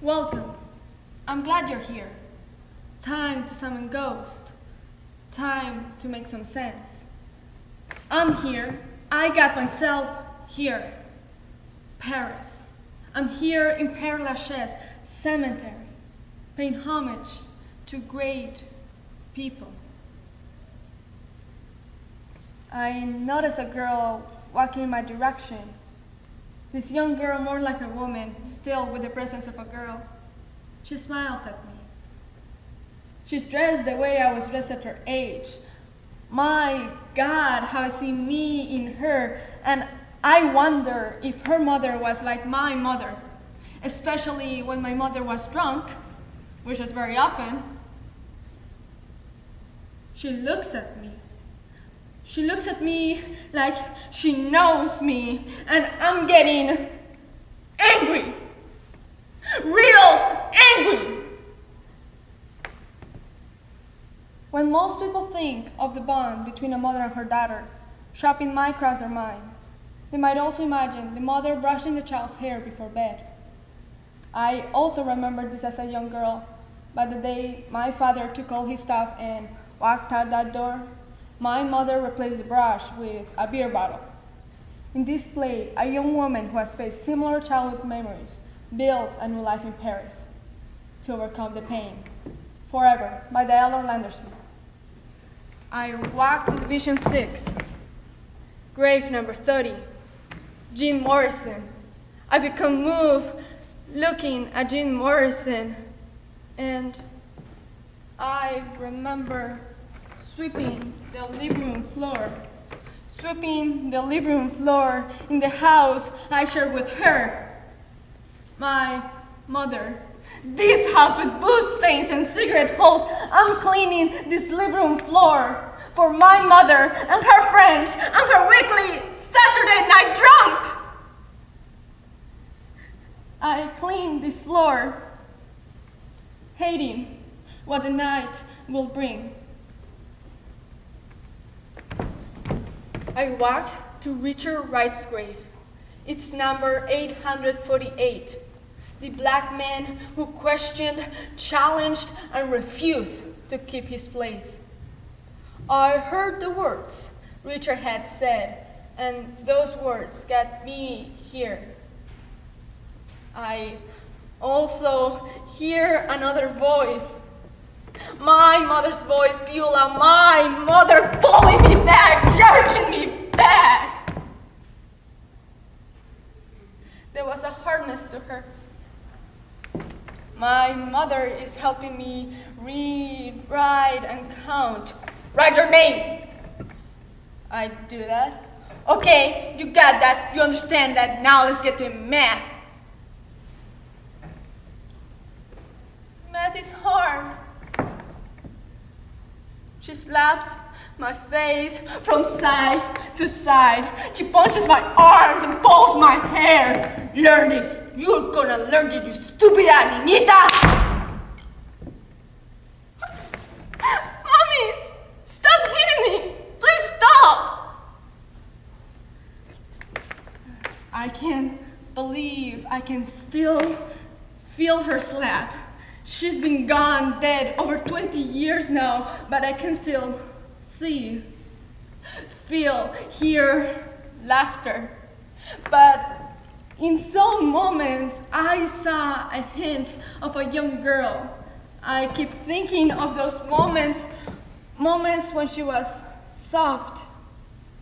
Welcome. I'm glad you're here. Time to summon ghosts. Time to make some sense. I'm here. I got myself here. Paris. I'm here in Père Lachaise cemetery, paying homage to great people. I noticed a girl walking in my direction. This young girl, more like a woman, still with the presence of a girl. She smiles at me. She's dressed the way I was dressed at her age. My God, how I see me in her, and I wonder if her mother was like my mother, especially when my mother was drunk, which was very often. She looks at me. She looks at me like she knows me, and I'm getting angry. Real angry. When most people think of the bond between a mother and her daughter, shopping might cross their mind. They might also imagine the mother brushing the child's hair before bed. I also remember this as a young girl, but the day my father took all his stuff and walked out that door, my mother replaced the brush with a beer bottle. In this play, a young woman who has faced similar childhood memories builds a new life in Paris to overcome the pain. Forever, by the elder Landersman. I walked to Division 6, grave number 30, Jean Morrison. I become moved looking at Jean Morrison, and I remember sweeping the living room floor in the house I shared with her, my mother. This house with booze stains and cigarette holes. I'm cleaning this living room floor for my mother and her friends and her weekly Saturday night drunk. I clean this floor, hating what the night will bring. I walk to Richard Wright's grave. It's number 848. The black man who questioned, challenged, and refused to keep his place. I heard the words Richard had said, and those words got me here. I also hear another voice. My mother's voice, Beulah, my mother pulling me back, jerking me back. There was a hardness to her. My mother is helping me read, write, and count. Write your name. I do that. Okay, you got that. You understand that. Now let's get to math. Math is hard. She slaps my face from side to side. She punches my arms and pulls my hair. Learn this. You're gonna learn this, you stupid niñita. Mommy, stop hitting me. Please stop. I can't believe I can still feel her slap. She's been gone, dead, over 20 years now, but I can still see, feel, hear laughter. But in some moments, I saw a hint of a young girl. I keep thinking of those moments when she was soft,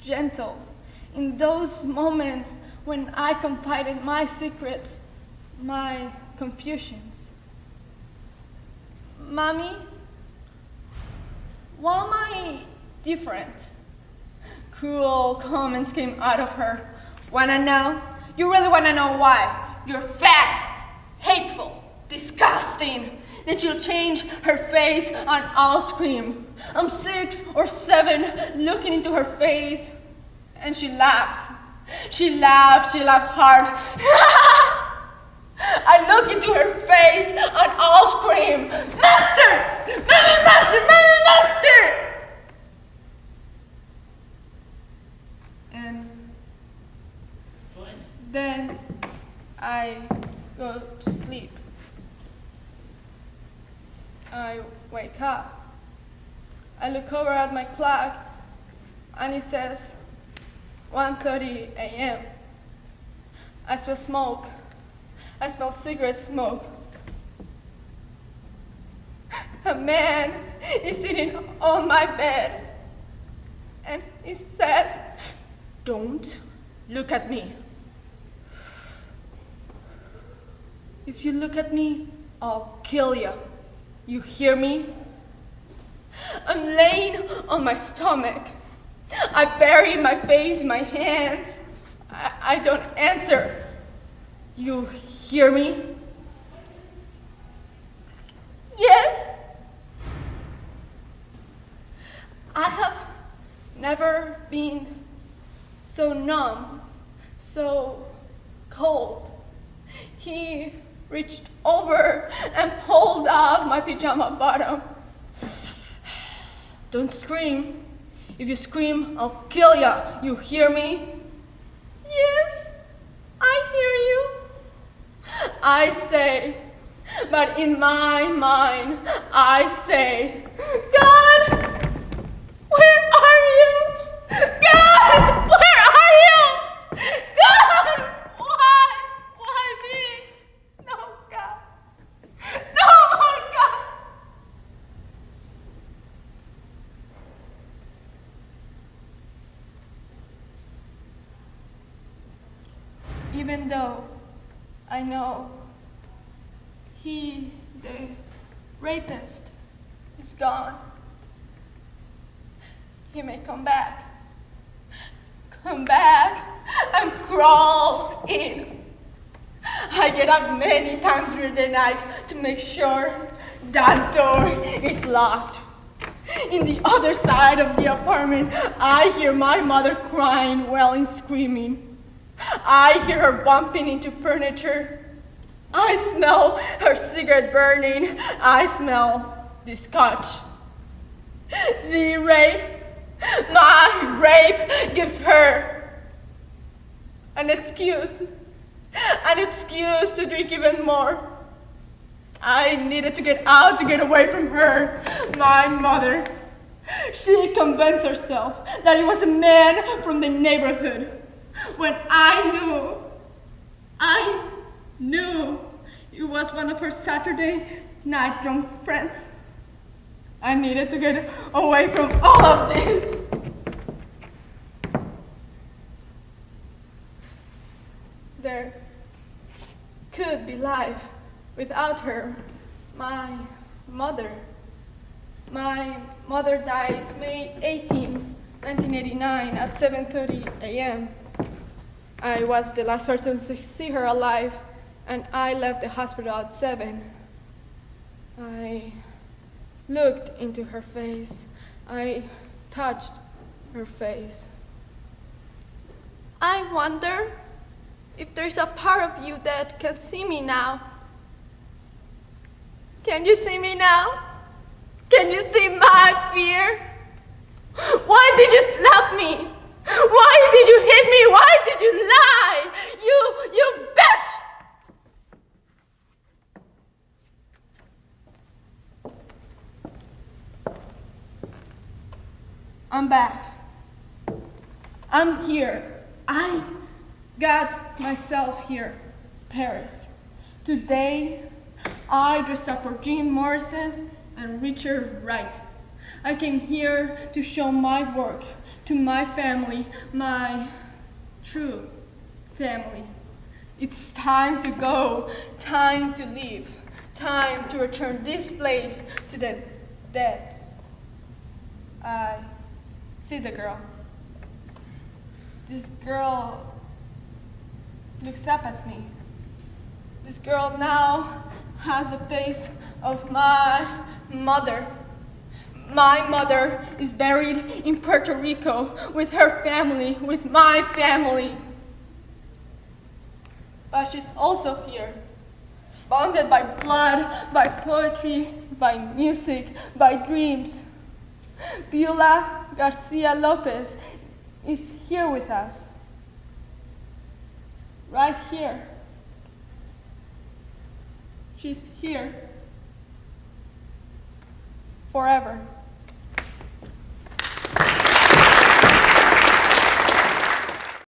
gentle. In those moments when I confided my secrets, my confusions. Mommy, why am I different? Cruel comments came out of her. Wanna know? You really wanna know why? You're fat, hateful, disgusting. Then she'll change her face and I'll scream. I'm 6 or 7, looking into her face, and she laughs. She laughs hard. I look into her face and I'll scream, Master! Mommy, Master! Mommy, Master! And then I go to sleep. I wake up. I look over at my clock and it says 1:30 a.m. I smell smoke. I smell cigarette smoke. A man is sitting on my bed and he says, "Don't look at me. If you look at me, I'll kill you. You hear me?" I'm laying on my stomach. I bury my face in my hands. I don't answer. "You hear me?" "Yes." I have never been so numb, so cold. He reached over and pulled off my pajama bottom. "Don't scream. If you scream, I'll kill you. You hear me?" "Yes, I hear you," I say, but in my mind, I say, "God, where are you? God, where are you? God, why me? No, God. No, God." Even though I know he, the rapist, is gone, he may come back and crawl in. I get up many times during the night to make sure that door is locked. In the other side of the apartment, I hear my mother crying, wailing, screaming. I hear her bumping into furniture. I smell her cigarette burning. I smell the scotch. The rape, my rape gives her an excuse to drink even more. I needed to get out, to get away from her, my mother. She convinced herself that it was a man from the neighborhood, when I knew it was one of her Saturday night drunk friends. I needed to get away from all of this. There could be life without her. My mother dies May 18, 1989 at 7:30 a.m. I was the last person to see her alive, and I left the hospital at 7. I looked into her face. I touched her face. I wonder if there's a part of you that can see me now. Can you see me now? Can you see my fear? Why did you slap me? Why did you hit me? Why did you lie? You bitch! I'm back. I'm here. I got myself here, Paris. Today, I dressed up for Jim Morrison and Richard Wright. I came here to show my work to my family, my true family. It's time to go, time to leave, time to return this place to the dead. I see the girl. This girl looks up at me. This girl now has the face of my mother. My mother is buried in Puerto Rico with her family, with my family. But she's also here, bonded by blood, by poetry, by music, by dreams. Beulah Garcia Lopez is here with us, right here. She's here. forever.